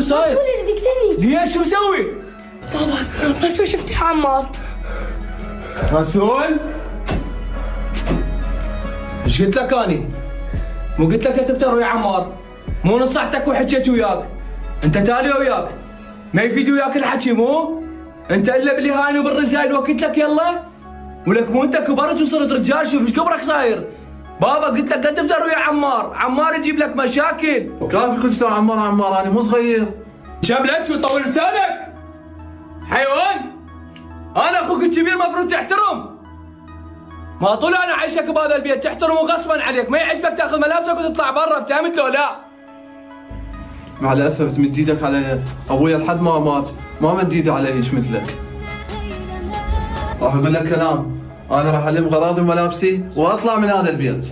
صاير؟ رسول اللي تقتلني. ليش شو مسوي؟ بابا بس ما شفت عمار. رسول؟ ايش قلت لك اني؟ مو قلت لك لا تفتر ويا عمار؟ مو نصحتك وحكيت وياك؟ انت تالي وياك؟ ما يفيد وياك الحكي مو؟ انت الا بالاهانه وبالرزايل وقلت لك يلا؟ ولك مو انت كبرت وصرت رجال شوف ايش كبرك صاير؟ بابا قلت لك لا تفتر ويا عمار، عمار يجيب لك مشاكل. وكافي كل ساعة عمار انا مو صغير. شبلك شو طول لسانك؟ حيوان؟ انا اخوك الكبير مفروض تحترم. ما طول انا عايشك بهذا البيت تحترمه غصبا عليك، ما يعجبك تاخذ ملابسك وتطلع برا، فهمت لو لا؟ مع الاسف تمد ايدك علي، ابويا لحد ما مات ما مد ايدي عليش مثلك. راح اقول لك كلام، انا راح الم غراضي وملابسي واطلع من هذا البيت.